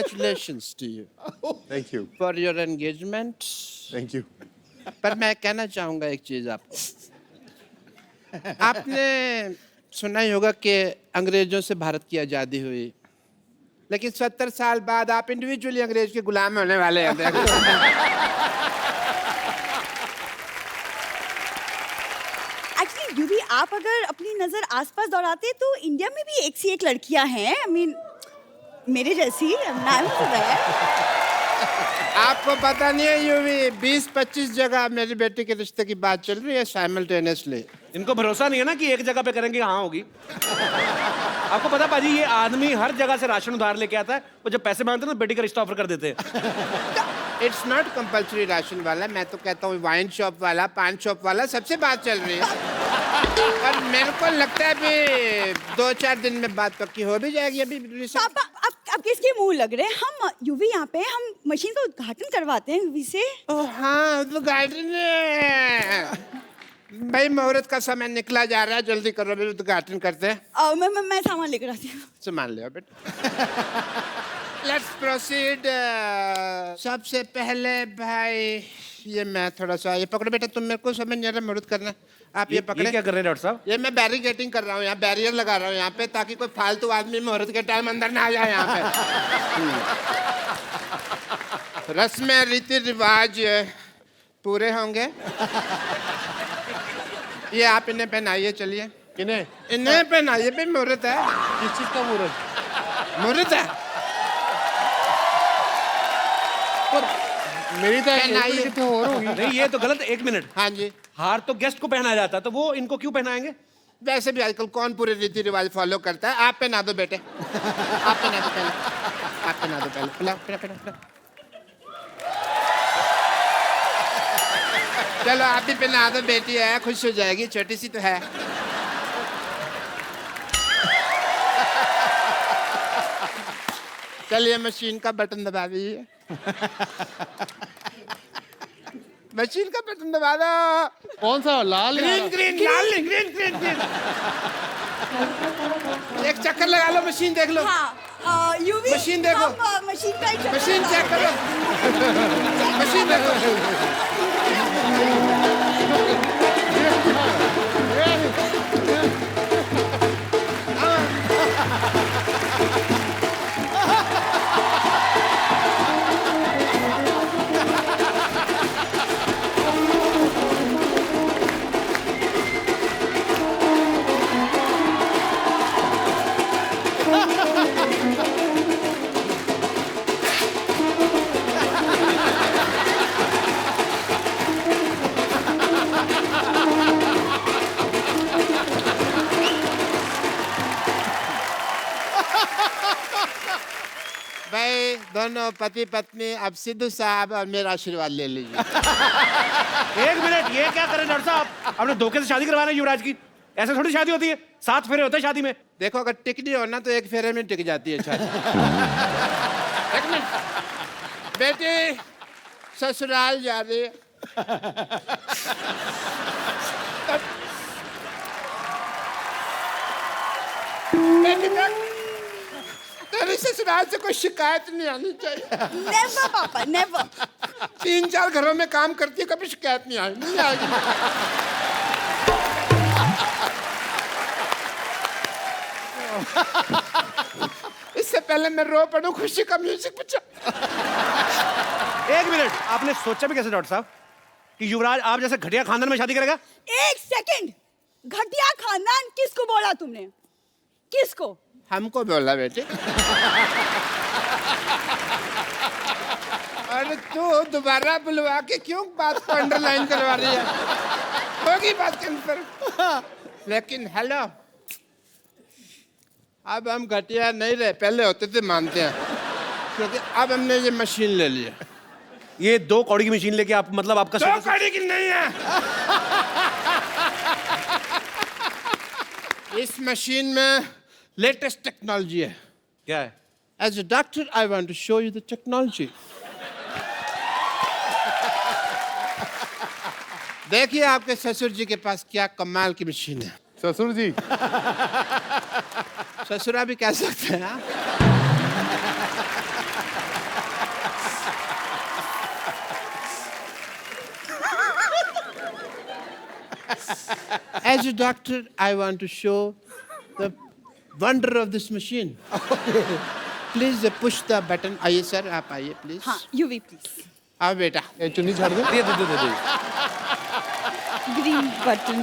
Congratulations to you Thank you. for your engagement. Thank you. पर मैं कहना चाहूंगा एक चीज आपको। आपने सुना ही होगा कि अंग्रेजों से भारत की आजादी हुई, लेकिन 70 साल बाद आप इंडिविजुअली अंग्रेज के गुलाम होने वाले हैं। एक्चुअली यूवी, आप अगर अपनी नजर आसपास दौड़ाते तो इंडिया में भी एक सी एक लड़कियां हैं। आई मीन मेरे जैसी। आपको पता नहीं है यूवी, 20-25 जगह मेरी बेटी के रिश्ते की बात चल रही है साइमल्टेनियसली। इनको भरोसा नहीं है ना कि एक जगह पे करेंगे हाँ होगी। आपको पता पाजी, ये आदमी हर जगह से राशन उधार लेके आता है, वो जब पैसे मांगते हैं ना बेटी का रिश्ता ऑफर कर देते हैं। इट्स नॉट कंपल्सरी राशन वाला, मैं तो कहता हूँ वाइन शॉप वाला, पान शॉप वाला, सबसे बात चल रही है। और मेरे को लगता है अभी 2-4 दिन में बात पक्की हो भी जाएगी। अभी पापा आप किसके मुंह लग रहे हैं? हम यूवी यहाँ पे हम मशीन का उद्घाटन करवाते हैं यूवी से। ओह हाँ, उद्घाटन भाई, मुहूर्त का समय निकला जा रहा है, जल्दी करो, अभी उद्घाटन करते हैं। मैं सामान लेकर आती हूँ। सामान ले आओ बेटा। Let's proceed. सबसे पहले भाई ये मैं थोड़ा सा, ये पकड़ो बेटा, तुम मेरे को समझ नहीं आ रहा मुहूर्त करना। आप ये पकड़े। ये क्या कर रहे हैं डॉक्टर साहब? ये मैं बैरिकेटिंग कर रहा हूँ, यहाँ बैरियर लगा रहा हूँ यहाँ पे, ताकि कोई फालतू आदमी मुहूर्त के टाइम अंदर ना आ जाए यहाँ पे। रस्में रीति रिवाज पूरे होंगे। ये आप इन्हें पहनाइए, चलिए इन्हें पहनाइए भाई, मुहूर्त है। किस चीज का मुहूर्त? मुहूर्त है। मेरी तो पहनाइए। कितने और होगी। नहीं ये तो गलत है। 1 मिनट, हाँ जी, हार तो गेस्ट को पहनाया जाता है, तो वो इनको क्यों पहनाएंगे? वैसे भी आजकल कौन पूरे रीति रिवाज फॉलो करता है। आप पहना दो बेटे, आप पहना दो पहले, आप पहना दो पहले, पिलाओ पिलाओ पिलाओ पिलाओ। चलो आप भी पहना दो, बेटी है, खुश हो जाएगी, छोटी सी तो है। चलिए मशीन का बटन दबा दीजिए। मशीन का बटन दबा दो। कौन सा लाल? ग्रीन ग्रीन, लाल नहीं, ग्रीन ग्रीन ग्रीन। एक चक्कर लगा लो, मशीन देख लो। हाँ, यूवी मशीन देखो। मशीन का एक चक्कर मशीन चेक करो, मशीन देखो। भाई दोनों पति पत्नी अब सिद्धू साहब और मेरा आशीर्वाद ले लीजिए। 1 मिनट, ये क्या कर रहे हैं डॉक्टर साहब? आपने धोखे से शादी करवाना है युवराज की? ऐसे थोड़ी शादी होती है, 7 फेरे होते हैं शादी में। देखो अगर टिकनी हो ना तो 1 फेरे में टिक जाती है शादी। एक मिनट बेटी, ससुराल जा रही है। बेटी देख, तेरी ससुराल से कोई शिकायत नहीं आनी चाहिए। नेवर पापा, नेवर। 3-4 घरों में काम करती है, कभी शिकायत नहीं आई, नहीं आएगी। इससे पहले मैं रो पड़ूं, खुशी का म्यूजिक बजा। 1 मिनट, आपने सोचा भी कैसे डॉक्टर साहब कि युवराज आप जैसे घटिया खानदान में शादी करेगा? 1 सेकंड, घटिया खानदान किसको बोला तुमने? किसको? हमको बोला बेटे। अरे तू दोबारा बुलवा के क्यों बात को अंडरलाइन करवा रही है? होगी बात कंफर्म। लेकिन हेलो, अब हम घटिया नहीं रहे, पहले होते थे मानते हैं, क्योंकि अब हमने ये मशीन ले लिया। ये 2 कौड़ी की मशीन लेके आप, मतलब आपका 2 कौड़ी की नहीं है। इस मशीन में लेटेस्ट टेक्नोलॉजी है। क्या है? As a doctor, I want to show you the technology. देखिए आपके ससुर जी के पास क्या कमाल की मशीन है। ससुर जी, ससुरा भी कह सकते हैं। As a doctor, I want to show the wonder of this machine. Please push the button. आइए सर, आप आइए प्लीज. हाँ यूवी प्लीज. आओ बेटा. ये चुन्नी छाड़ दे. दे दे दे दे. Green button.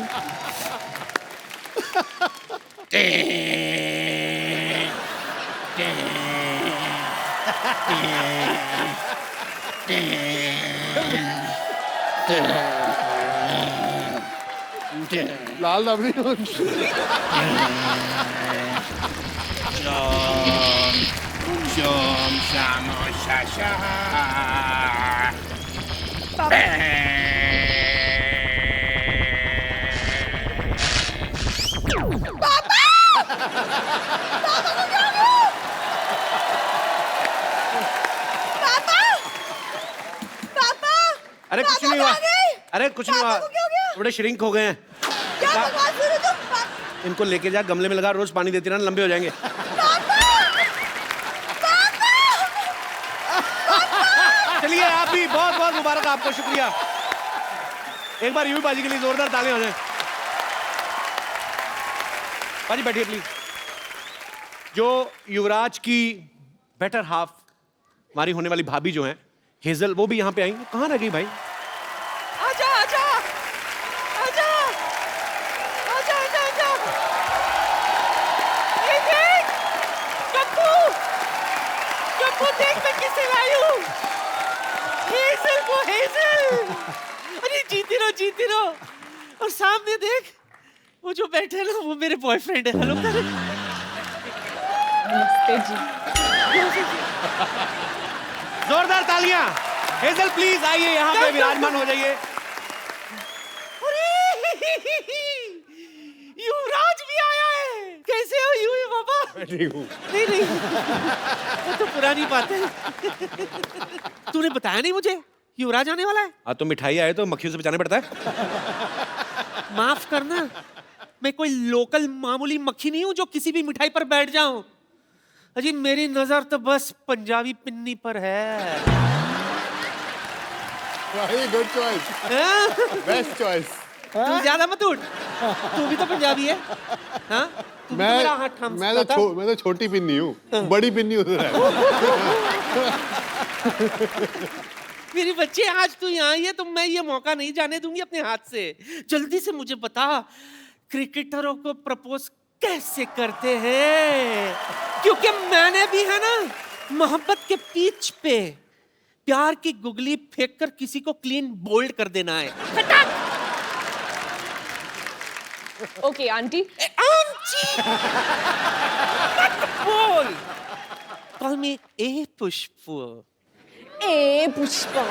लाल दाबड़ी. Shom shamo shasha. पापा. अरे कुछ नहीं हुआ. अरे कुछ नहीं हुआ. पापा को क्या हो गया? थोड़े श्रिंक हो गए हैं. क्या बकवास कर रहे हो तुम? इनको लेके जा, गमले में लगा, रोज पानी देती रहना, लंबे हो जाएंगे. चलिए आप भी बहुत बहुत मुबारक आपको. शुक्रिया. एक बार यूवी बाजी के लिए जोरदार तालियां हो जाए. बाजी बैठिए प्लीज. जो युवराज की बेटर हाफ, हमारी होने वाली भाभी जो है हेजल, वो भी यहाँ पे आई. कहाँ रह गई भाई? आजा आजा आजा आजा आजा आजा. ये देख कप्पू. कप्पू देख मैं किसे लाई हूँ. हेजल को हेजल. अरे जीती रहो. और सामने देख वो जो बैठे हैं ना, वो मेरे बॉयफ्रेंड है. हेलो कर. नमस्ते जी. जोरदार तालियां. हेजल प्लीज आइए यहाँ पे, विराजमान हो जाइए. युवराज भी आया है. कैसे हो यूवी बाबा? ठीक हूँ. नहीं वो तो पुरानी बात है. तूने बताया नहीं मुझे युवराज आने वाला है. हाँ तो मिठाई आए तो मक्खियों से बचाना पड़ता है. माफ करना, मैं कोई लोकल मामूली मक्खी नहीं हूँ जो किसी भी मिठाई पर बैठ जाऊं. अजी मेरी नजर तो बस पंजाबी पिन्नी पर है. भाई गुड चॉइस. Best choice. तू ज्यादा मत उठ. तू भी तो पंजाबी है. हाँ तू भी तो मेरा हाथ थाम सकता था. मैं तो छोटी पिन्नी हूँ, बड़ी पिन्नी उधर है. मेरी बच्चे आज तू यहाँ आई है तो मैं ये मौका नहीं जाने दूंगी अपने हाथ से. जल्दी से मुझे बता, क्रिकेटरों को प्रपोज कैसे करते हैं? क्योंकि मैंने भी है ना मोहब्बत के पिच पे प्यार की गुगली फेंककर किसी को क्लीन बोल्ड कर देना है. खटक. Okay aunty. आंटी बोल. Call me a Pushpa. A Pushpa.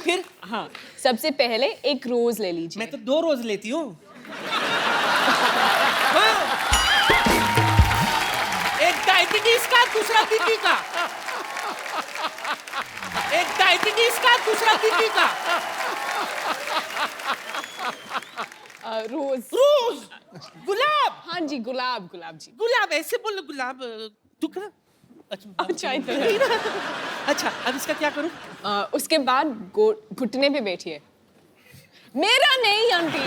फिर हाँ, सबसे पहले एक रोज ले लीजिए. मैं तो 2 रोज लेती हूँ. एक डायबिटीज का, दूसरा बीपी का. एक डायबिटीज का, दूसरा बीपी का. रोज. गुलाब. हाँ जी, गुलाब जी. गुलाब ऐसे बोलो. गुलाब तू कर. अच्छा इधर. अच्छा अब इसका क्या करूं? उसके बाद घुटने पे बैठिए. मेरा नहीं आंटी.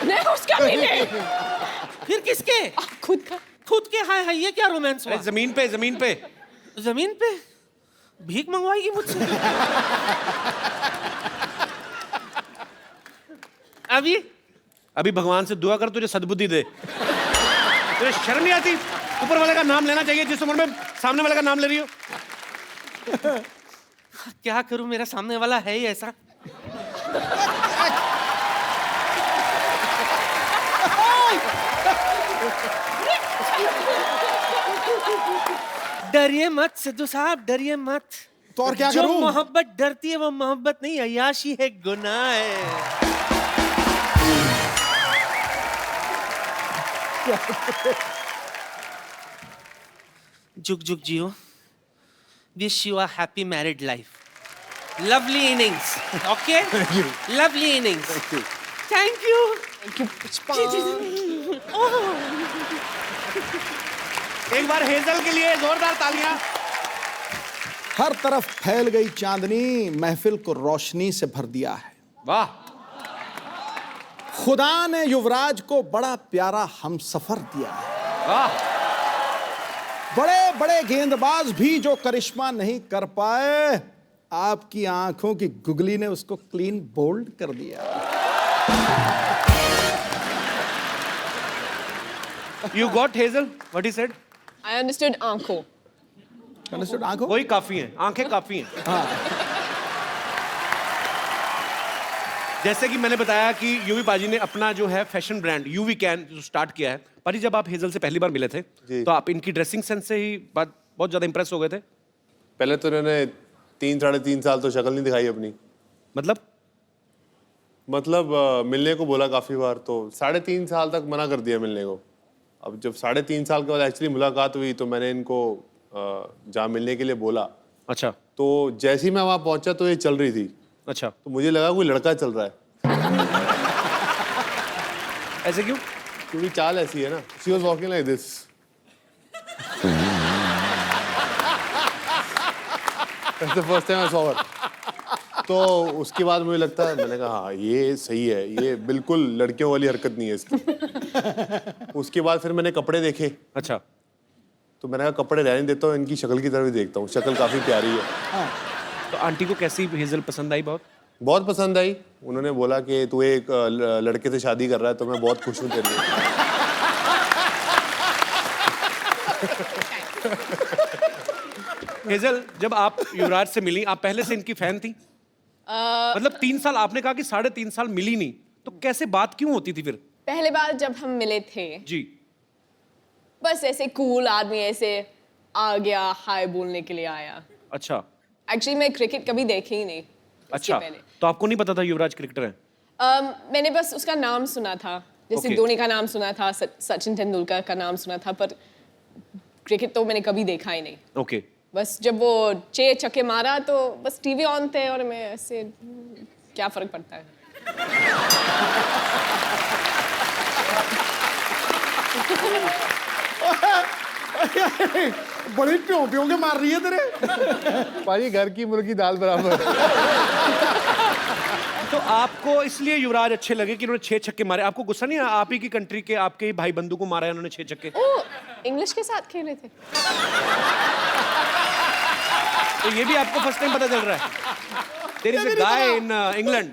नहीं उसका भी नहीं. फिर किसके? खुद का. खुद के. हाय हाय ये क्या रोमांस हुआ? अरे जमीन पे जमीन पे. जमीन पे भीख मंगवाएगी मुझसे? अभी भगवान से दुआ कर तुझे सद्बुद्धि दे. तुझे शर्म नहीं आती? ऊपर वाले का नाम लेना चाहिए जिस उम्र में सामने वाले का नाम ले रही हो. क्या करूं, मेरा सामने वाला है ही ऐसा. डरिए मत सिद्धू साहब, डरिए मत. तो और क्या जो करूं? मोहब्बत डरती है वो मोहब्बत नहीं, अय्याशी है, गुनाह है. जुग जुग जियो. Wish you a happy married life. Lovely innings. Okay? Thank you. Lovely innings. Thank you. Thank you. Thank you, Pushpa. Oh. एक बार हेजल के लिए जोरदार तालियां। हर तरफ फैल गई चांदनी, महफिल को रोशनी से भर दिया है। वाह। खुदा ने युवराज को बड़ा प्यारा हमसफर दिया है। वाह। बड़े बड़े गेंदबाज भी जो करिश्मा नहीं कर पाए, आपकी आंखों की गुगली ने उसको क्लीन बोल्ड कर दिया। You got Hazel? What he said? I understood आंखों। Understood? आंखों? वही काफी है, आंखें काफी हैं। हाँ। जैसे कि मैंने बताया कि यूवी पाजी ने अपना जो है फैशन ब्रांड यूवी कैन जो स्टार्ट किया है। पाजी, जब आप हेजल से पहली बार मिले थे जी। तो आप इनकी ड्रेसिंग सेंस से ही बहुत ज्यादा इंप्रेस हो गए थे। पहले तो इन्होंने 3-3.5 साल तो शक्ल नहीं दिखाई अपनी। मतलब मिलने को बोला काफी बार, तो 3.5 साल तक मना कर दिया मिलने को। अब जब 3.5 साल के बाद एक्चुअली मुलाकात हुई तो मैंने इनको जहाँ मिलने के लिए बोला। अच्छा। तो जैसे ही मैं वहाँ पहुंचा तो ये चल रही थी, अच्छा, तो मुझे लगा कोई लड़का चल रहा है। ऐसे क्यों? क्योंकि चाल ऐसी है ना। She was walking like this. That's the first time I saw her. तो उसके बाद मुझे लगता है, मैंने कहा हाँ ये सही है, ये बिल्कुल लड़कियों वाली हरकत नहीं है इसकी। उसके बाद फिर मैंने कपड़े देखे। अच्छा। तो मैंने कहा कपड़े रहने देता हूँ, इनकी शक्ल की तरफ ही देखता हूँ। शक्ल काफी प्यारी है। तो आंटी को कैसी हेजल पसंद आई? बहुत पसंद आई। उन्होंने बोला कि तू एक लड़के से शादी कर रहा है तो मैं बहुत खुश हूँ तेरे लिए। हेजल, जब आप युवराज से मिली, आप पहले से इनकी फैन थी? मतलब 3 साल, आपने कहा कि 3.5 साल मिली नहीं, तो कैसे बात क्यों होती थी फिर? पहले बार जब हम मिले थे, जी। बस ऐसे कूल आदमी ऐसे आ गया, हाय बोलने के लिए आया। अच्छा। एक्चुअली मैं क्रिकेट कभी देखी ही नहीं इससे अच्छा, पहले। तो आपको नहीं पता था युवराज क्रिकेटर है? मैंने बस उसका नाम सुना था, जैसे Okay. धोनी का नाम सुना था, सचिन तेंदुलकर का नाम सुना था, पर क्रिकेट तो मैंने कभी देखा ही नहीं। ओके। बस जब वो 6 छक्के मारा तो बस टीवी ऑन थे और मैं ऐसे, क्या फर्क पड़ता है। बड़ी प्यों के मार रही है तेरे। पाजी घर की मुर्गी दाल बराबर। तो आपको इसलिए युवराज अच्छे लगे कि उन्होंने 6 छक्के मारे? आपको गुस्सा नहीं आया? आप ही की कंट्री के, आपके ही भाई बंधु को मारा है उन्होंने 6 छक्के। ओ, इंग्लिश के साथ खेले थे। तो ये भी आपको फर्स्ट टाइम पता चल रहा है? There is a guy in England,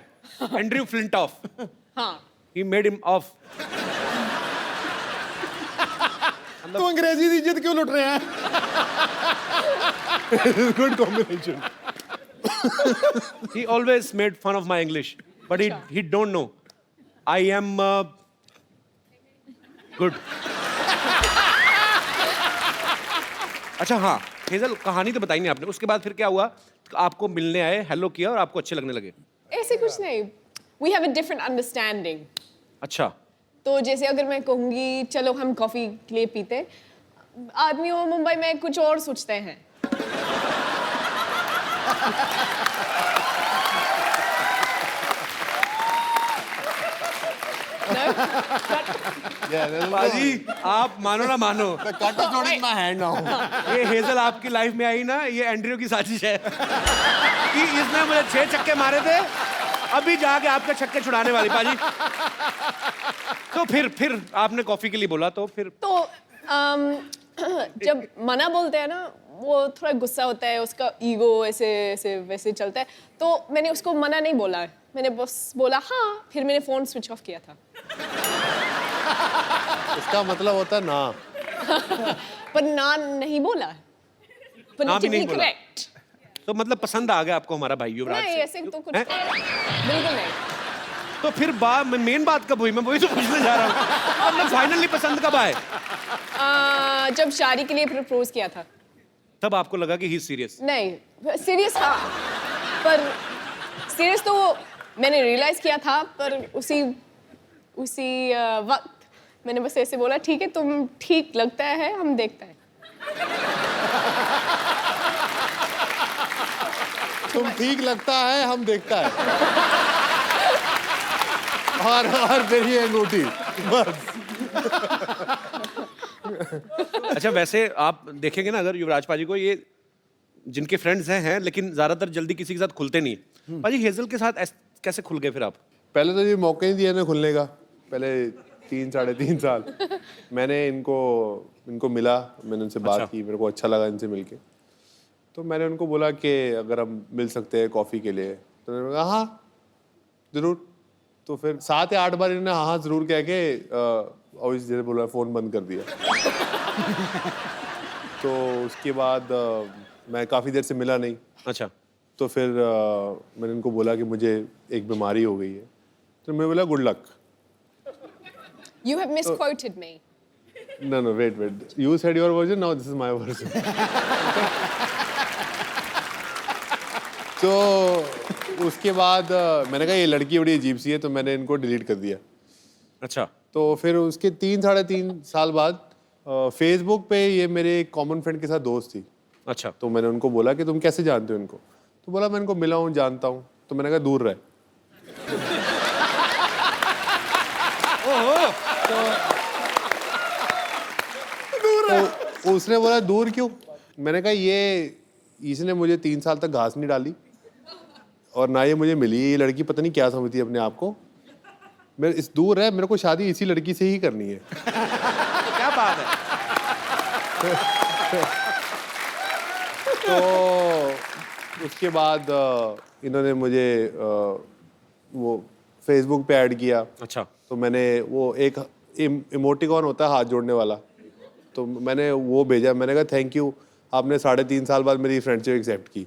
Andrew Flintoff. हाँ। He made him off. तो अंग्रेजी की इज्जत क्यों लुट रहे हैं? Good combination. He always made fun of my English, but he don't know. I am good. अच्छा हाँ, हेजल कहानी तो बताई नहीं आपने। उसके बाद फिर क्या हुआ? आपको मिलने आए, हेलो किया और आपको अच्छे लगने लगे? ऐसे कुछ नहीं। We have a different understanding. अच्छा। तो जैसे अगर मैं कहूँगी चलो हम कॉफी के लिए पीते, आदमी वो मुंबई में कुछ और सोचते हैं। बाजी, आप मानो ना मानो, Cut is not in my hand now. ये हेजल आपकी लाइफ में आई ना, ये एंड्रयू की साजिश है कि इसने मुझे 6 छक्के मारे थे, अभी जाके आपके छक्के छुड़ाने वाली। बाजी, तो फिर आपने कॉफी के लिए बोला, तो फिर तो जब मना बोलते हैं ना, वो थोड़ा गुस्सा होता है, उसका ईगो ऐसे ऐसे वैसे चलता है, तो मैंने उसको मना नहीं बोला, मैंने बस बोला हाँ, फिर मैंने फोन स्विच ऑफ किया था। इसका मतलब होता है ना। पर ना नहीं बोला, ना भी नहीं बोला। करेक्ट। तो मतलब पसंद आ गया आपको हमारा भाई युवराज नहीं, से? ऐसे तो कुछ हैं? बिल्कुल नहीं। तो फिर मेन बात कब हुई? मैं वही तो पूछने जा रहा हूँ। आपने फाइनली पसंद कब आए? जब शादी के लिए प्रपोज किया था, तब आपको लगा कि ही सीरियस? नहीं सीरियस, हाँ, पर सीरियस तो मैंने रियलाइज किया था, पर उसी वक्त मैंने बस ऐसे बोला ठीक है, तुम ठीक लगता है, हम देखते हैं। तुम ठीक लगता है, हम देखता है। और मेरी अंगूठी बस। अच्छा वैसे आप देखेंगे ना अगर युवराज पाजी को, ये जिनके फ्रेंड्स हैं लेकिन ज्यादातर जल्दी किसी के साथ खुलते नहीं। पाजी हेजल के साथ कैसे खुल गए फिर आप? पहले तो ये मौका नहीं दिया ना खुलने का, पहले 3-3.5 साल मैंने इनको मिला, मैंने उनसे बात की, मेरे को अच्छा लगा इनसे मिलके, तो मैंने उनको बोला कि अगर हम मिल सकते हैं कॉफ़ी के लिए, तो उन्होंने कहा हाँ ज़रूर। तो फिर 7 या 8 बार इन्होंने हाँ ज़रूर कह के और जैसे बोला फ़ोन बंद कर दिया। तो उसके बाद मैं काफ़ी देर से मिला नहीं। अच्छा। तो फिर मैंने इनको बोला कि मुझे एक बीमारी हो गई है, तो मैं बोला good luck. You have misquoted me. No, wait. You said your version, now this is my version. तो उसके बाद मैंने कहा ये लड़की बड़ी अजीब सी है, तो मैंने इनको डिलीट कर दिया। अच्छा। तो फिर उसके 3-3.5 साल बाद फेसबुक पे ये मेरे एक कॉमन फ्रेंड के साथ दोस्त थी। अच्छा। तो मैंने उनको बोला कि तुम कैसे जानते हो इनको? तो बोला मैं इनको मिला हूँ, जानता हूँ। तो मैंने कहा दूर रहे। तो उसने बोला दूर क्यों? मैंने कहा इसने मुझे 3 साल तक घास नहीं डाली और ना ये मुझे मिली, ये लड़की पता नहीं क्या समझती है अपने आप को। मेरे इस दूर है, मेरे को शादी इसी लड़की से ही करनी है। क्या बात है। तो उसके बाद इन्होंने मुझे वो फेसबुक पे ऐड किया। अच्छा। तो मैंने वो एक इमोटिकॉन होता है हाथ जोड़ने वाला, तो मैंने वो भेजा। मैंने कहा थैंक यू, आपने 3.5 साल बाद मेरी फ्रेंडशिप एक्सेप्ट की।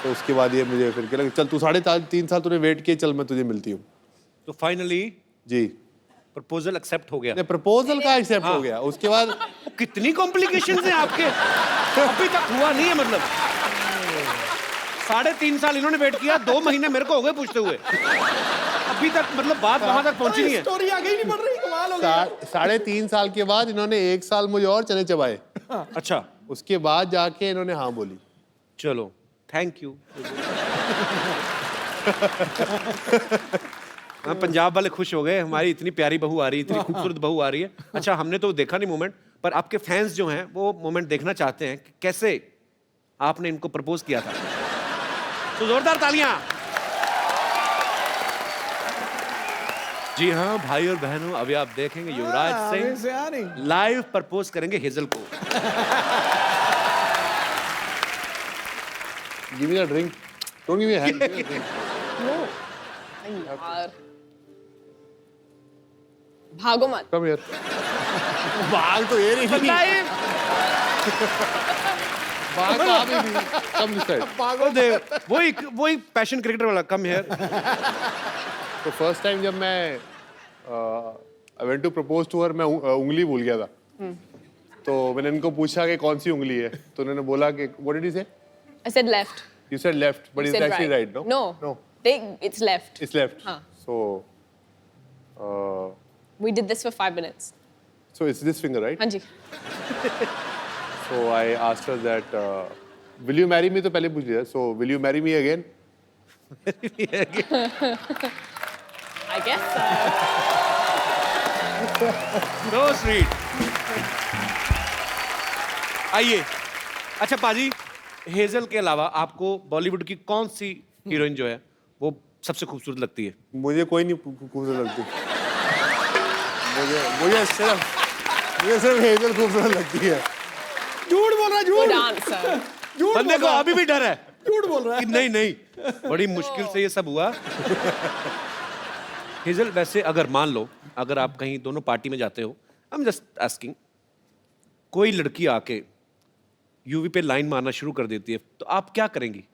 तो उसके बाद ये मुझे फिर कहला चल तू 3.5 साल तूने वेट किए, चल मैं तुझे मिलती हूँ। तो फाइनली जी प्रपोजल एक्सेप्ट हो गया। प्रपोजल का एक्सेप्ट हो गया। उसके बाद कितनी कॉम्प्लिकेशंस हैं आपके, अभी तक हुआ नहीं है मतलब। 3.5 साल इन्होंने वेट किया, 2 महीने मेरे को हो गए पूछते हुए, अभी तक मतलब बात वहां तक पहुंची नहीं है। स्टोरी आगे ही नहीं बढ़ रही, कमाल हो गया। 3.5 साल के बाद इन्होंने 1 साल मुझे और चने चबाए। अच्छा। उसके बाद जाके इन्होंने हाँ बोली। चलो थैंक यू। हाँ, पंजाब वाले खुश हो गए, हमारी इतनी प्यारी बहू आ रही है, इतनी खूबसूरत बहू आ रही है। अच्छा हमने तो देखा नहीं मोमेंट, पर आपके फैंस जो हैं वो मोमेंट देखना चाहते हैं कि कैसे आपने इनको प्रपोज किया था। तो जोरदार तालियां। जी हाँ भाई और बहनों, अभी आप देखेंगे युवराज सिंह लाइव प्रपोज करेंगे हेजल को। Give me a drink. Don't give me a hand. Give me a drink. No. यार भागो मत। Come here. भाग तो ये नहीं। भाग तो आप ही नहीं। Come this side. भागो दे। वही पैशन क्रिकेटर वाला कम हियर। तो फर्स्ट टाइम जब मैं I went to propose to her, मैं उंगली भूल गया था। तो मैंने इनको पूछा कि कौन सी उंगली है, तो उन्होंने बोला कि what did you say? I said left. You said left, but it's said actually right, no? No. It's left. It's left. हाँ. So, We did this for 5 minutes. so it's this finger, right? हाँ जी. So I asked her that, will you marry me? तो पहले पूछ लिया. So will you marry me again? I guess so. So sweet. आइए। अच्छा पाजी, hazel के अलावा आपको बॉलीवुड की कौन सी हीरोइन जो है वो सबसे खूबसूरत लगती है? मुझे कोई नहीं खूबसूरत लगती। मुझे सिर्फ हेजल खूबसूरत लगती है। झूठ बोल रहा है, Good झूठ answer. झूठ बंदे बोल को रहा है, अभी भी डर है झूठ बोल रहा कि है। नहीं बड़ी मुश्किल से ये सब हुआ। हेजल वैसे अगर मान लो अगर आप कहीं दोनों पार्टी में जाते हो, आई एम जस्ट आस्किंग, कोई लड़की आके यूवी पे लाइन मारना शुरू कर देती है, तो आप क्या करेंगी?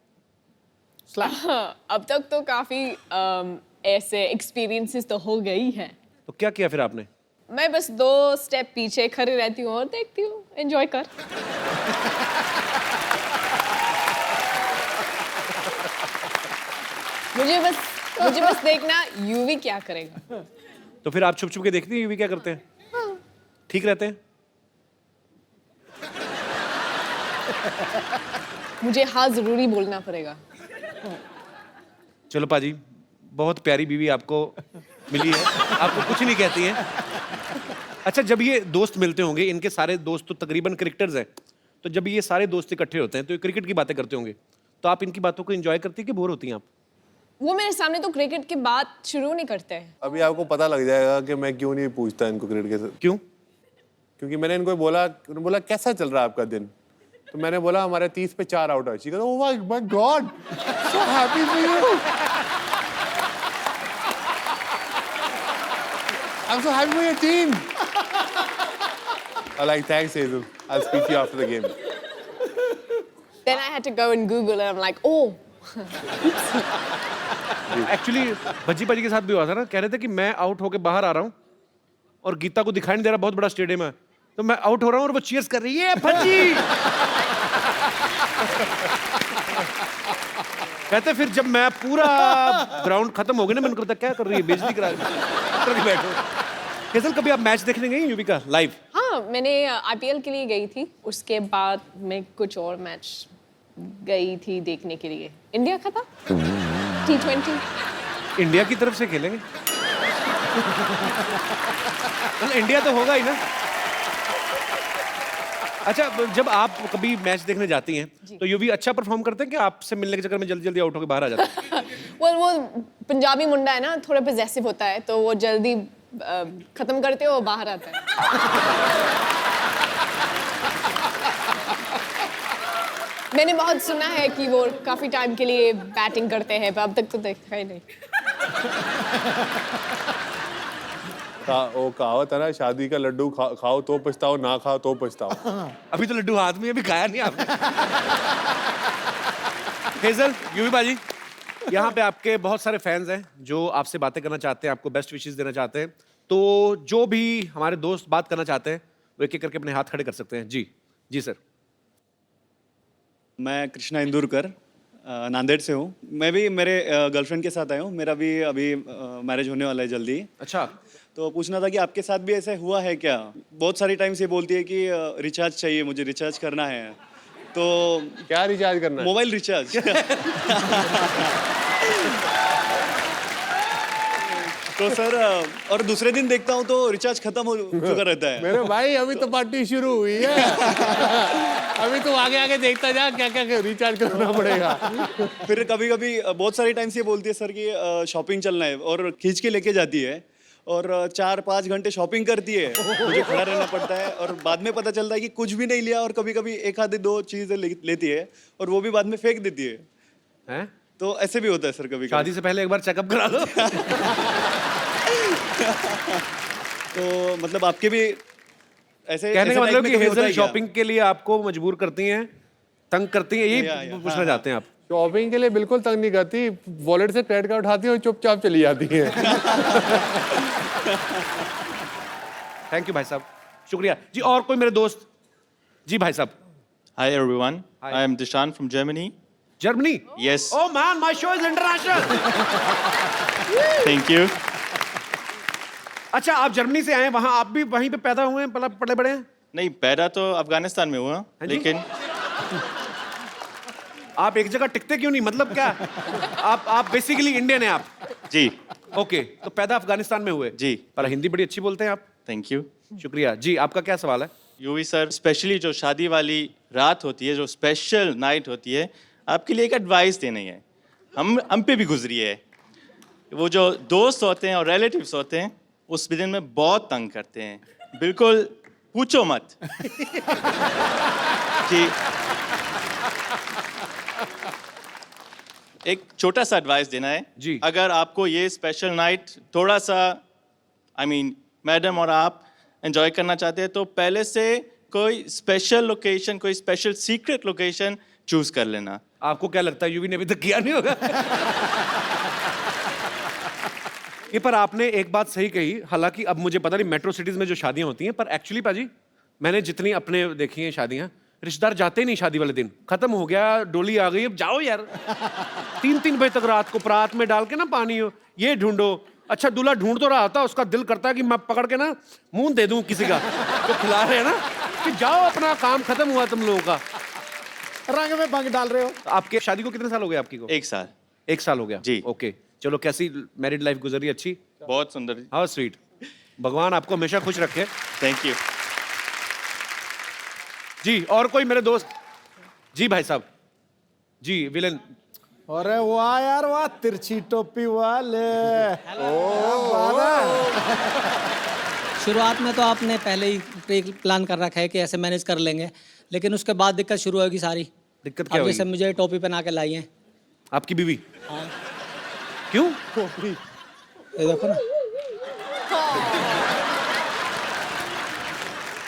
अब तक तो काफी ऐसे एक्सपीरियंसेस तो हो गई हैं। तो क्या किया फिर आपने? मैं बस 2 स्टेप पीछे खड़ी रहती हूँ और देखती हूँ, एंजॉय कर। मुझे बस देखना यूवी क्या करेगा। तो फिर आप छुप छुप के देखती हैं यूवी क्या करते हैं? ठीक रहते हैं? मुझे हाँ जरूरी बोलना पड़ेगा। चलो पाजी, बहुत प्यारी बीवी आपको मिली है, आपको कुछ नहीं कहती है। अच्छा, जब ये दोस्त मिलते होंगे, इनके सारे दोस्त तो तकरीबन क्रिकेटर्स हैं, तो जब ये सारे दोस्त इकट्ठे होते हैं तो ये क्रिकेट की बातें करते होंगे, तो आप इनकी बातों को एंजॉय करती है कि बोर होती हैं आप? वो मेरे सामने तो क्रिकेट की बात शुरू नहीं करते हैं। अभी आपको पता लग जाएगा कि मैं क्यों नहीं पूछता इनको क्रिकेट के। क्यों? क्योंकि मैंने इनको बोला कैसा चल रहा है आपका दिन, तो मैंने बोला हमारे 30 पे 4 आउट है। She goes, oh my god, so happy for you, I am so happy for your team. I like, thanks Hazel, I will speak to you after the game. Then I had to go and Google and I'm like, oh. Actually Bhajji पाजी के साथ भी हुआ था ना, कह रहे थे कि मैं आउट होके बाहर आ रहा हूँ और गीता को दिखाई नहीं दे रहा, बहुत बड़ा स्टेडियम है, तो मैं आउट हो रहा हूँ और वो चीयर्स कर रही है, भज्जी। कहते फिर जब मैं पूरा ग्राउंड खत्म हो गया ना, मैंने कहा क्या कर रही है, बेइज्जती करा करके बैठो। हेजल, कभी आप मैच देखने गई यूवी का लाइव? हाँ, मैंने IPL के लिए गई थी, उसके बाद मैं कुछ और मैच गई थी देखने के लिए। इंडिया का था T20। इंडिया की तरफ से खेलेंगे? मतलब इंडिया तो होगा ही ना। अच्छा, जब आप कभी मैच देखने जाती हैं तो यूवी अच्छा परफॉर्म करते हैं कि आपसे मिलने के चक्कर में जल्दी जल्दी आउट होकर बाहर आ जाते हैं? वो पंजाबी मुंडा है ना, थोड़ा पजेसिव होता है, तो वो जल्दी खत्म करते हो, बाहर आता है। मैंने बहुत सुना है कि वो काफी टाइम के लिए बैटिंग करते हैं, पर अब तक तो देखा ही नहीं। वो कहावत है ना, शादी का लड्डू खाओ तो पछताओ, ना खाओ तो पछताओ। अभी तो लड्डू हाथ में है, अभी खाया नहीं आपने। हेजल, यूवी बाजी, यहाँ पे आपके बहुत सारे फैंस हैं जो आपसे बातें करना चाहते हैं, आपको बेस्ट विशेस देना चाहते हैं, तो जो भी हमारे दोस्त बात करना चाहते हैं वो एक एक करके अपने हाथ खड़े कर सकते हैं। जी जी सर। मैं कृष्णा इंदुरकर नांदेड़ से हूँ। मैं भी मेरे गर्लफ्रेंड के साथ आया हूँ। मेरा भी अभी मैरिज होने वाला है जल्दी। अच्छा, तो पूछना था कि आपके साथ भी ऐसे हुआ है क्या? बहुत सारी टाइम से बोलती है कि रिचार्ज चाहिए, मुझे रिचार्ज करना है। तो क्या रिचार्ज करना है? Mobile recharge. तो सर, और दूसरे दिन देखता हूँ तो रिचार्ज खत्म हो चुका रहता है। मेरे भाई अभी तो पार्टी शुरू हुई है। अभी तो आगे आगे देखता जा क्या क्या रिचार्ज करना पड़ेगा। फिर कभी कभी बहुत सारी टाइम से बोलती है सर कि शॉपिंग चलना है, और खींच के लेके जाती है और 4-5 घंटे शॉपिंग करती है, मुझे खड़ा रहना पड़ता है, और बाद में पता चलता है कि कुछ भी नहीं लिया, और कभी कभी 1-2 चीजें लेती है और वो भी बाद में फेंक देती है। हैं? तो ऐसे भी होता है सर कभी शादी से पहले एक बार चेकअप करा लो। तो मतलब आपके भी ऐसे कहने का ऐसे मतलब टाइप में कि कभी होता हेजल है क्या? शॉपिंग के लिए आपको मजबूर करती हैं, तंग करती हैं, या, यही हाँ, पूछना चाहते हैं आप? शॉपिंग के लिए बिल्कुल तंग नहीं करती, वॉलेट से क्रेडिट कार्ड उठाती है और चुपचाप चली जाती है। थैंक यू भाई साहब, शुक्रिया जी। और कोई मेरे दोस्त? जी भाई साहब। Hi everyone, Hi. I am Dishan from Germany. Germany? Yes, Oh man, my show is international. thank you. अच्छा, आप जर्मनी से आए हैं, वहाँ आप भी वहीं पे पैदा हुए हैं, पले बड़े हैं? नहीं, पैदा तो अफगानिस्तान में हुआ, जी? लेकिन आप एक जगह टिकते क्यों नहीं, मतलब क्या? आप बेसिकली इंडियन हैं आप? जी, ओके, तो पैदा अफगानिस्तान में हुए? जी। पर हिंदी बड़ी अच्छी बोलते हैं आप। Thank you. शुक्रिया जी। आपका क्या सवाल है? यूवी सर, स्पेशली जो शादी वाली रात होती है, जो स्पेशल नाइट होती है, आपके लिए एक एडवाइस देनी है। हम पे भी गुजरी है। वो जो दोस्त होते हैं और रिलेटिव्स होते हैं, उस दिन में बहुत तंग करते हैं, बिल्कुल पूछो मत। कि एक छोटा सा एडवाइस देना है जी। अगर आपको ये स्पेशल नाइट थोड़ा सा मैडम और आप एंजॉय करना चाहते हैं, तो पहले से कोई स्पेशल लोकेशन, कोई स्पेशल सीक्रेट लोकेशन चूज कर लेना। आपको क्या लगता है यूवी ने अभी तक किया नहीं होगा? ये पर आपने एक बात सही कही, हालांकि अब मुझे पता नहीं मेट्रो सिटीज में जो शादियां होती हैं, पर एक्चुअली पाजी मैंने जितनी अपने देखी हैं शादियां, रिश्तेदार जाते ही नहीं शादी वाले दिन, खत्म हो गया, डोली आ गई, अब जाओ यार। 3-3 बजे तक रात को परात में डाल के ना पानी हो, ये ढूंढो। अच्छा, दूल्हा ढूंढ तो रहा था, उसका दिल करता है कि मैं पकड़ के ना मुंह दे दूं किसी का तो खिला रहे हैं ना, कि जाओ अपना काम खत्म हुआ तुम लोगों का, रंग में भंग डाल रहे हो। आपके शादी को कितने साल हो गए आपकी को? 1 साल। 1 साल हो गया जी। ओके, चलो कैसी मैरिड लाइफ गुजरी? अच्छी? बहुत सुंदर। How sweet. भगवान आपको हमेशा खुश रखे। Thank you. जी और कोई मेरे दोस्त? जी भाई साहब। जी विलेन। अरे वाह यार वाह, तिरछी टोपी वाले। शुरुआत में तो आपने पहले ही प्री प्लान कर रखा है कि ऐसे मैनेज कर लेंगे, लेकिन उसके बाद दिक्कत शुरू होगी सारी। दिक्कत क्या अब जैसे होगी? मुझे टोपी पहना के लाई है। आपकी बीवी? हाँ। क्यों? ये देखो ना।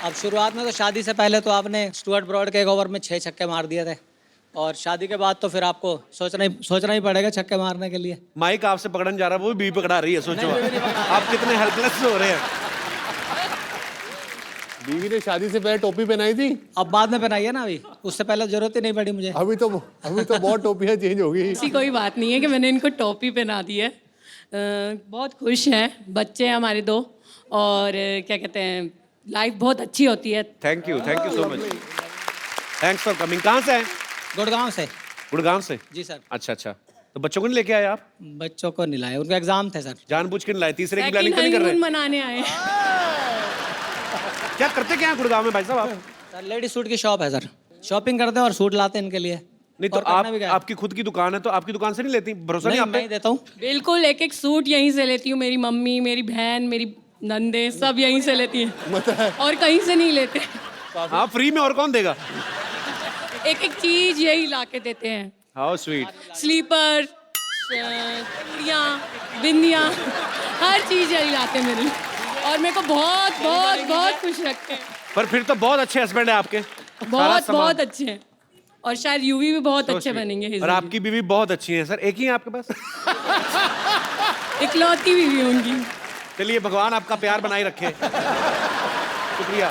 अब शुरुआत में तो शादी से पहले तो आपने स्टुअर्ट ब्रॉड के एक ओवर में 6 छक्के मार दिए थे, और शादी के बाद तो फिर आपको सोचना ही पड़ेगा छक्के मारने के लिए। माइक आपसे पकड़ने जा रहा है, वो भी बीवी पकड़ा रही है। सोचो आप कितने हेल्पलेस हो रहे हैं। बीवी ने शादी से पहले टोपी पहनाई थी, अब बाद में पहनाई है ना, अभी उससे पहले जरूरत ही नहीं पड़ी मुझे। अभी तो बहुत टोपियां चेंज हो गई। ऐसी कोई बात नहीं है कि मैंने इनको टोपी पहना दी है। बहुत खुश हैं, बच्चे हैं हमारे 2, और क्या कहते हैं, लाइफ बहुत अच्छी होती है। Thank you so much. Thanks for coming. कहाँ से हैं? गुड़गांव से। गुड़गांव से? जी सर। अच्छा अच्छा, तो बच्चों को नहीं लेके आए आप? बच्चों को नहीं लाए, उनका एग्जाम थे सर। जानबूझ के नहीं लाए? तीसरे की प्लानिंग सेकंड तो नहीं कर रहे? हनीमून मनाने आए हैं। क्या करते क्या हैं गुड़गांव में भाई साहब आप? सर लेडी सूट की शॉप है सर, शॉपिंग करते हैं और सूट लाते हैं इनके लिए। नहीं तो और करना आप भी क्या है? आपकी खुद की दुकान है, तो आपकी दुकान से नहीं लेती? भरोसा नहीं नहीं, आप मैं पे? ही देता हूँ। बिल्कुल, एक एक सूट यहीं से लेती हूँ। मेरी मम्मी, मेरी बहन, मेरी नंदे सब यहीं से लेती हैं, और कहीं से नहीं लेते। हाँ, फ्री में और कौन देगा? एक एक चीज यही ला के देते हैं। How sweet. स्लीपर, चूड़ियाँ, बिंदियाँ, हर चीज यही लाते हैं मेरे लिए, और मेरे को बहुत बहुत बहुत खुश रखते हैं। पर फिर तो बहुत अच्छे हस्बैंड है आपके। सारा बहुत सामान। बहुत अच्छे हैं, और शायद यूवी भी बहुत So अच्छे sweet। बनेंगे his और भी। आपकी बीवी बहुत अच्छी है सर, एक ही है आपके पास? इकलौती बीवी होंगी। चलिए भगवान आपका प्यार बनाए रखे। शुक्रिया।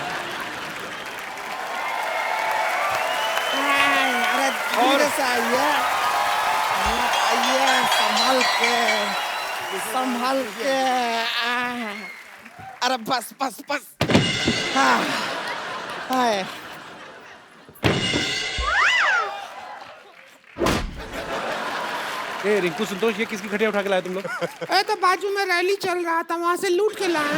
अरे धीरे से आइए, संभाल के। अरे बस बस बस। हाय। ए रिंकू संतोष, ये किसकी खटिया उठा के लाए तुम लोग? ए तो बाजू में रैली चल रहा था, वहां से लूट के लाए।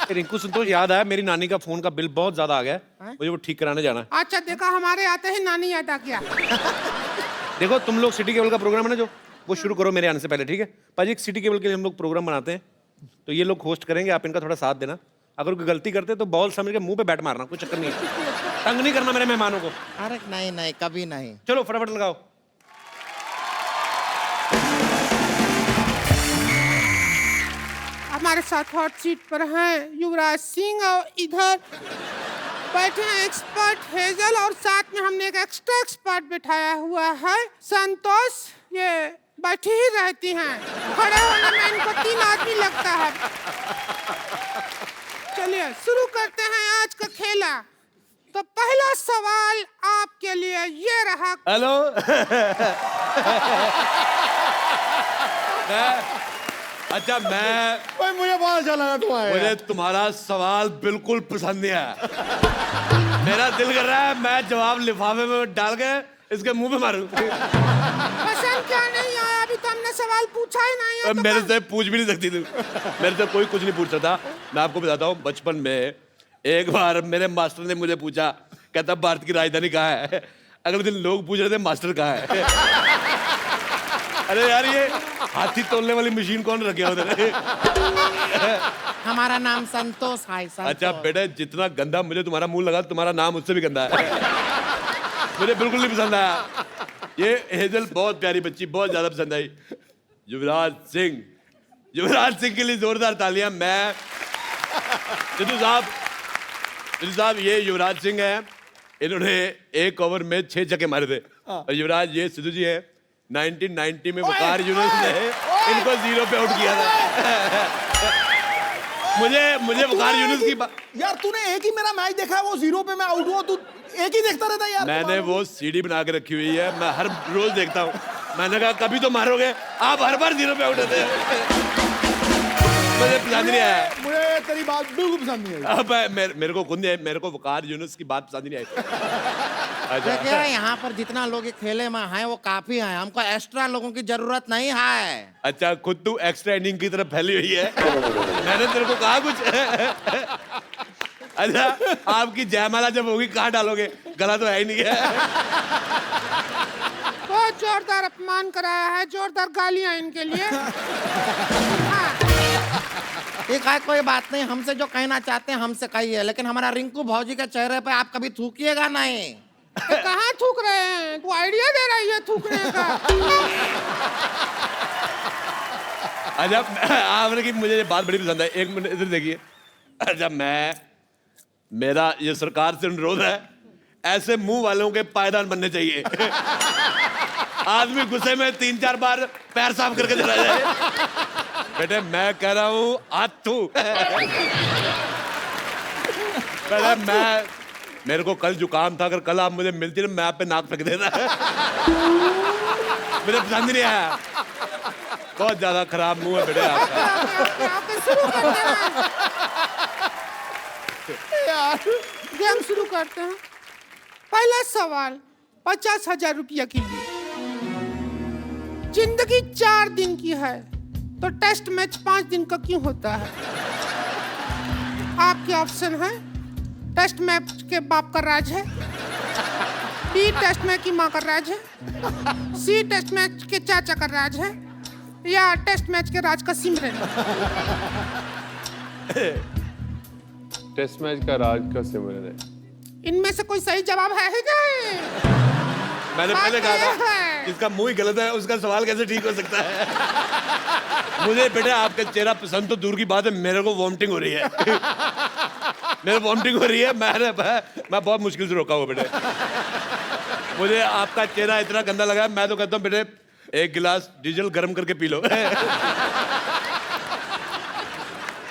ए, रिंकू संतोष, याद आया मेरी नानी का फोन का बिल बहुत ज्यादा आ गया है, मुझे वो ठीक कराने जाना है। अच्छा देखा, हमारे आते ही नानी याद आ गया। देखो तुम लोग सिटी केबल का प्रोग्राम है ना जो, वो शुरू करो मेरे आने से पहले, ठीक है? पाजी एक सिटी केबल के लिए हम लोग प्रोग्राम बनाते हैं, तो ये लोग होस्ट करेंगे, आप इनका थोड़ा साथ देना। अगर कोई गलती करते तो बॉल समझ के मुंह पे बैट मारना, कोई चक्कर नहीं है। तंग नहीं करना मेरे मेहमानों को। अरे नहीं नहीं, कभी नहीं। चलो फटाफट लगाओ। हमारे साथ हॉट सीट पर हैं युवराज सिंह, और इधर बैठे हैं एक्सपर्ट हेजल, और साथ में हमने एक एक्स्ट्रा एक्सपर्ट बिठाया हुआ है संतोष। ये बैठी ही रहती हैं, खड़े होने में इनको 3 आदमी लगता है। चलिए शुरू करते हैं आज का खेला। तो पहला सवाल आपके लिए ये रहा। हेलो। अच्छा मैं मुझे बहुत अच्छा लगा तुम्हारे। मुझे तुम्हारा सवाल बिल्कुल पसंद नहीं आया। मेरा दिल कर रहा है मैं जवाब लिफाफे में डाल के इसके मुंह पे मारूं। पसंद क्या नहीं आया? अभी तो हमने सवाल पूछा ही नहीं है। तो मेरे से पूछ भी नहीं सकती तुम। मेरे से कोई कुछ नहीं पूछ सकता। मैं आपको बताता हूँ, बचपन में एक बार मेरे मास्टर ने मुझे पूछा, कहता भारत की राजधानी कहाँ है? अगले दिन लोग पूछ रहे थे मास्टर कहाँ है? अरे यार ये हाथी तोलने वाली मशीन कौन रखे उधर? हमारा नाम संतोष है। अच्छा बेटे, जितना गंदा मुझे तुम्हारा मुंह लगा, तुम्हारा नाम उससे भी गंदा है। मुझे बिल्कुल नहीं पसंद आया। ये हेजल बहुत प्यारी बच्ची, बहुत ज्यादा पसंद आई। युवराज सिंह के लिए जोरदार तालियां। मैं सिद्धू साहब, ये युवराज सिंह है, इन्होंने एक ओवर में 6 छक्के मारे थे। और युवराज ये सिद्धू जी है, 1990 में वकार यूनुस ने इनको 0 पे आउट किया था। मुझे वकार यूनुस की यार तूने एक ही मेरा मैच देखा है, वो 0 पे मैं आउट हुआ, तू एक ही देखता रहता है यार। मैंने वो सीडी बना के रखी हुई है, मैं हर रोज देखता हूँ। मैंने कहा कभी तो मारोगे, आप हर बार 0 पे आउट होते हैं। मुझे पसंद नहीं आया। मुझे तेरी बात बिल्कुल पसंद नहीं आई। अब मेरे को खुद नहीं, मेरे को वकार यूनुस की बात पसंद नहीं आई। देखिए यहाँ पर जितना लोग ये खेले में हैं वो काफी हैं, हमको एक्स्ट्रा लोगों की जरूरत नहीं है। अच्छा, खुद तू एक्स्ट्रा इनिंग की तरफ फैली हुई है। मैंने तेरे को कहा कुछ? अच्छा, आपकी जयमाला जब होगी कहाँ डालोगे? गला तो है ही नहीं है। बहुत जोरदार अपमान कराया है, जोरदार गालियां इनके लिए। ठीक है, कोई बात नहीं, हमसे जो कहना चाहते हैं हमसे कहिए, लेकिन हमारा रिंकू भौजी के चेहरे पे आप कभी थूकिएगा नहीं। कहाँ थूक रहे हैं? तू आइडिया दे रही है थूकने का। अच्छा, आपने की मुझे ये बात बड़ी पसंद है। एक मिनट इधर देखिए। अच्छा, मेरा ये सरकार से अनुरोध है, ऐसे मुंह वालों के पायदान बनने चाहिए। आदमी गुस्से में 3-4 बार पैर साफ करके चला जाए। बेटे मैं कह रहा हूँ आथू। मेरे को कल जुकाम था, अगर कल आप मुझे मिलती ना मैं आप पे नाक फेंक देता। मुझे पसंद नहीं आया, बहुत ज्यादा खराब मुंह है बेटे आपका। गेम शुरू करते हैं। पहला सवाल 50,000 रुपया के लिए। जिंदगी 4 दिन की है तो टेस्ट मैच 5 दिन का क्यों होता है? आपके ऑप्शन है, टेस्ट मैच के बाप का राज है, बी टेस्ट मैच की माँ का राज है, सी टेस्ट मैच के चाचा का राज है, या टेस्ट मैच के राज का सिमरन। टेस्ट मैच का राज का सिमरन है। इनमें से कोई सही जवाब है ही नहीं। मैंने पहले कहा था इसका मुंह ही गलत है, उसका सवाल कैसे ठीक हो सकता है? मुझे बेटे आपका चेहरा पसंद तो दूर की बात है, मेरे को वॉमिटिंग हो रही है। मेरे वॉमिटिंग हो रही है। मैं बहुत मुश्किल से रोका हुआ बेटे। मुझे आपका चेहरा इतना गंदा लगा है, मैं तो कहता हूँ बेटे 1 गिलास डीजल गर्म करके पी लो।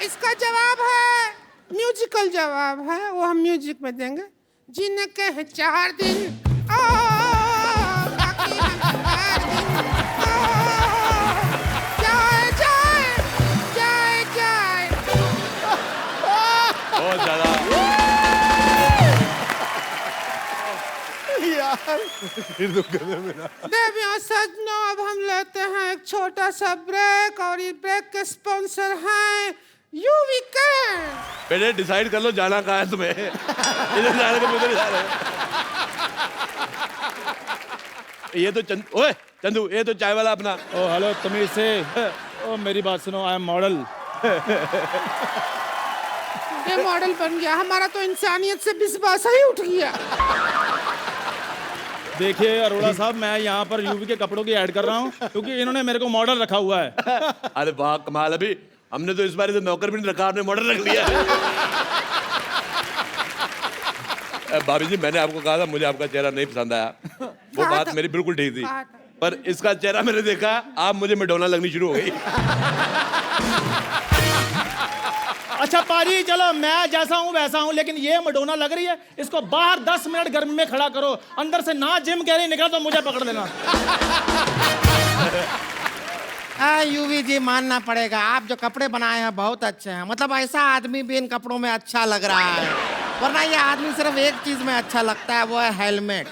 इसका जवाब है, म्यूजिकल जवाब है, वो हम म्यूजिक में देंगे। जीने के हैं 4 दिन, बाकी हम 4 दिन, जाए जाए जाए जाए। बहुत ज्यादा यार देवियों सजनों, अब हम लेते हैं एक छोटा सा ब्रेक, और ये ब्रेक के स्पॉन्सर हैं यूवीकेंड। बेटे डिसाइड कर लो जाना कहाँ है तुम्हें। इधर जाने के उधर जा रहे हो। ये तो ओए चंदू, ये तो चाय वाला अपना। ओ हेलो तमीज से। ओ मेरी बात सुनो, आई एम मॉडल। ये मॉडल बन गया, हमारा तो इंसानियत से विश्वास ही उठ गया। देखिए अरोड़ा साहब, मैं यहाँ पर यूवी के कपड़ों की ऐड कर रहा हूँ क्योंकि इन्होंने मेरे को मॉडल रखा हुआ है। अरे वाह कमाल, अभी हमने तो इस बार तो नौकर भी नहीं रखा, आपने मॉडल रख लिया है। भाभी जी, मैंने आपको कहा था मुझे आपका चेहरा नहीं पसंद आया, वो बात मेरी बिल्कुल ठीक थी, पर इसका चेहरा मैंने देखा, आप मुझे मैडोना लगनी शुरू हो गई। अच्छा पाजी, चलो मैं जैसा हूँ वैसा हूँ, लेकिन ये मडोना लग रही है, इसको बाहर 10 मिनट गर्मी में खड़ा करो, अंदर से ना जिम कह रही निकला तो मुझे पकड़ लेना। यूवी जी मानना पड़ेगा, आप जो कपड़े बनाए हैं बहुत अच्छे हैं, मतलब ऐसा आदमी भी इन कपड़ों में अच्छा लग रहा है, वरना ये आदमी सिर्फ एक चीज में अच्छा लगता है, वो है हेलमेट।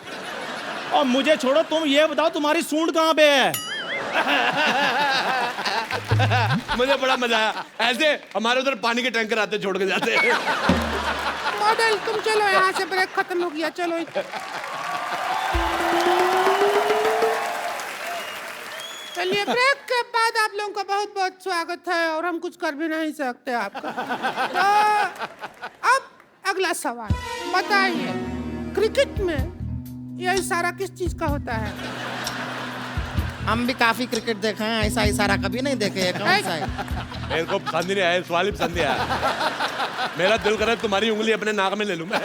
और मुझे छोड़ो, तुम ये बताओ तुम्हारी सूंड कहाँ पे है? मुझे बड़ा मजा आया, ऐसे हमारे उधर पानी के टैंकर आते छोड़ के जाते हैं। मॉडल तुम चलो, यहाँ से ब्रेक खत्म हो गया, चलो। चलिए, ब्रेक के बाद आप लोगों का बहुत बहुत स्वागत है, और हम कुछ कर भी नहीं सकते आपका। तो अब अगला सवाल बताइए, क्रिकेट में यह इशारा किस चीज का होता है? हम भी काफी क्रिकेट देखे हैं, ऐसा इशारा कभी नहीं देखे, कौन सा है? मेरे को पसंद ही नहीं आया, सवाल ही पसंद नहीं आया। मेरा दिल करे तुम्हारी उंगली अपने नाक में ले लूं मैं।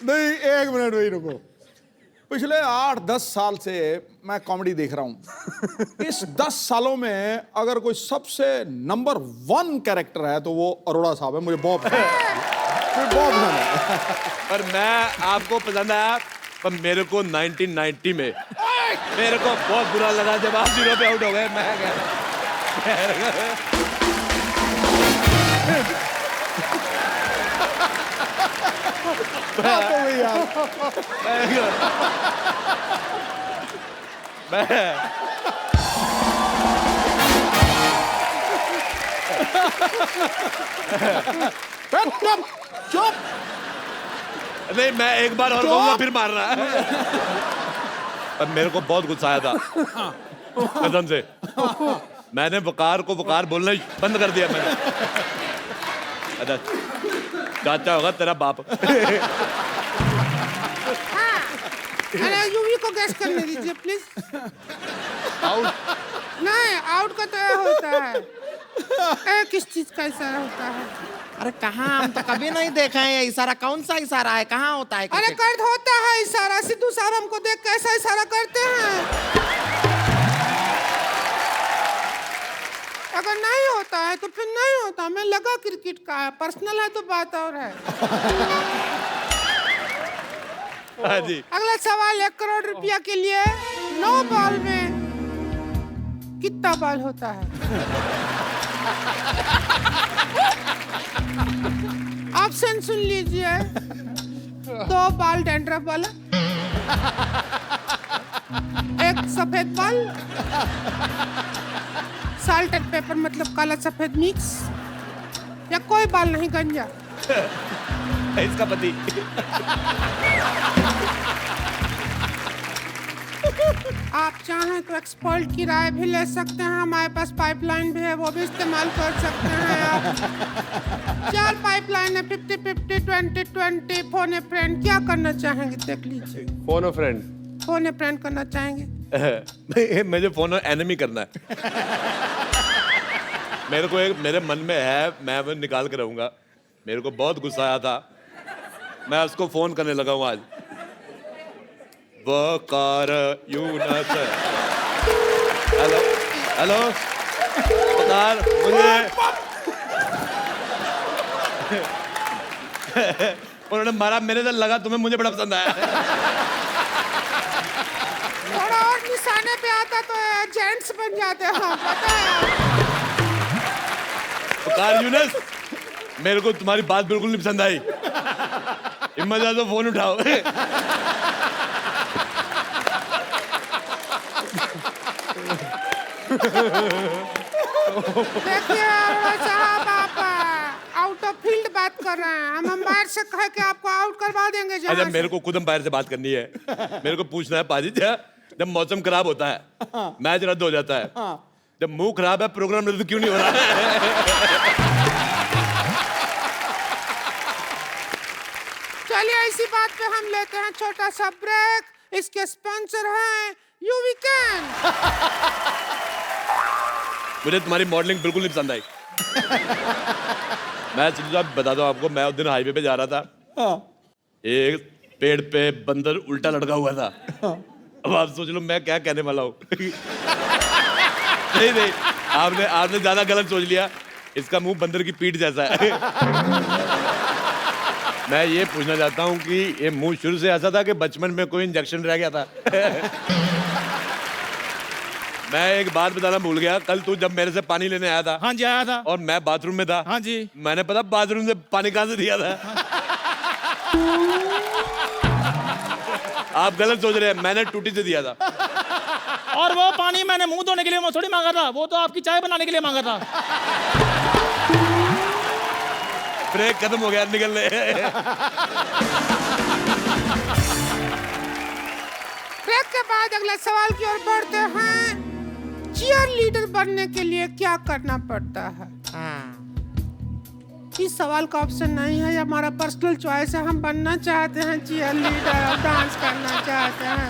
नहीं, एक मिनट वही रुको। पिछले 8-10 साल से मैं कॉमेडी देख रहा हूं। इस 10 सालों में अगर कोई सबसे नंबर 1 कैरेक्टर है तो वो अरोड़ा साहब है। मुझे बहुत पसंद है, पर मैं आपको पसंद आया, पर मेरे को 1990 में मेरे को बहुत बुरा लगा जब आप 0 पे आउट हो गए। मैं बात हो गई यार। चुप चुप। नहीं, मैं एक बार और कहूंगा फिर मारना। अब मेरे को बहुत गुस्सा आया था कसम से। मैंने वकार को वकार बोलना ही बंद कर दिया मैंने। अच्छा, चाचा होगा तेरा बाप। अरे यूवी को गैस करने दीजिए प्लीज। आउट। नहीं, आउट का तो ये होता है। किस चीज का इशारा होता है? अरे कहाँ, हम तो कभी नहीं देखे हैं ये इशारा। कौन सा इशारा है, कहाँ होता है? अरे क्रिकेट? कर होता है इशारा। सिद्धू साहब हमको देख कैसा इशारा करते हैं। अगर नहीं होता है तो फिर नहीं होता। मैं लगा क्रिकेट का है, पर्सनल है तो बात और है। हाँ जी। अगला सवाल 1 करोड़ रुपया के लिए। 9 बॉल में कितना बॉल होता है? ऑप्शन सुन लीजिए। 2 बॉल डैंड्रफ वाला, 1 सफेद बॉल, साल्ट एंड पेपर मतलब काला सफेद मिक्स, या कोई बॉल नहीं गंजा। इसका पति। आप चाहें तो एक्सपर्ट की राय भी ले सकते हैं। हमारे पास पाइपलाइन भी है, वो भी इस्तेमाल कर सकते हैं आप। 4 पाइपलाइन है, 50-50, 20-20, फोन ए फ्रेंड। क्या करना चाहेंगे देख लीजिए। फोन अ फ्रेंड। फोन ए फ्रेंड करना चाहेंगे? मुझे फोन एनिमी करना है। मेरे को एक मेरे मन में है, मैं वो निकाल के रहूंगा। मेरे को बहुत गुस्सा आया था, मैं उसको फोन करने लगा हूँ आज। वकार यूनस। हेलो हेलो वकार, मुझे उन्होंने मारा, मेरे से लगा तुम्हें, मुझे बड़ा पसंद आया। थोड़ा और निशाने पे आता तो जेंट्स बन जाते हैं, पता है। वकार यूनस, मेरे को तुम्हारी बात बिल्कुल नहीं पसंद आई। हिम्मत है तो फोन उठाओ। देखिए अरोड़ा साहब, आप आउट ऑफ फील्ड बात कर रहे हैं। हम अंपायर से कह के आपको आउट करवा देंगे। जहाँ अच्छा, से। मेरे को खुद अंपायर से बात करनी है। मेरे को पूछना है पाजी, जब मौसम खराब होता है, मैच रद्द हो जाता है, जब मुंह खराब है, प्रोग्राम रद्द क्यों नहीं हो रहा है? चलिए इसी बात पे हम लेते हैं छोटा सा ब्रेक। इसके स्पॉन्सर हैं यूवी कैन। मुझे तुम्हारी मॉडलिंग बिल्कुल नहीं पसंद आई। मैं सिद्धू साहब बता दूं आपको, मैं उस दिन हाईवे पे जा रहा था, एक पेड़ पे बंदर उल्टा लटका हुआ था। अब आप सोच लो मैं क्या कहने वाला हूँ। नहीं नहीं, आपने ज्यादा गलत सोच लिया। इसका मुंह बंदर की पीठ जैसा है। मैं ये पूछना चाहता हूँ कि ये मुंह शुरू से ऐसा था कि बचपन में कोई इंजेक्शन रह गया था? मैं एक बात बताना भूल गया। कल तू जब मेरे से पानी लेने आया था। हाँ जी, आया था। और मैं बाथरूम में था। हाँ जी। मैंने पता बाथरूम से पानी कहाँ से दिया था? आप गलत सोच रहे हैं, मैंने टूटी से दिया था। और वो पानी मैंने मुंह धोने के लिए थोड़ी मांगा था, वो तो आपकी चाय बनाने के लिए मांगा था। ब्रेक खत्म हो गया, निकलने। ब्रेक के बाद अगले सवाल की ओर बढ़ते हैं। चीयर लीडर बनने के लिए क्या करना पड़ता है? इस सवाल का ऑप्शन नहीं है, ये हमारा पर्सनल चॉइस है। हम बनना चाहते हैं चीयर लीडर और डांस करना चाहते हैं।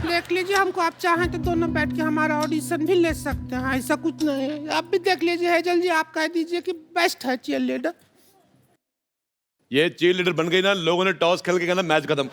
देख लीजिए, हमको आप चाहें तो दोनों बैठ के हमारा ऑडिशन भी ले सकते हैं, ऐसा कुछ नहीं है। आप भी देख लीजिए। हेजल जी, आप कह दीजिए कि बेस्ट है चीयर लीडर। ये चीयर लीडर बन गई ना, लोगों ने टॉस खेल के कहना मैच खत्म।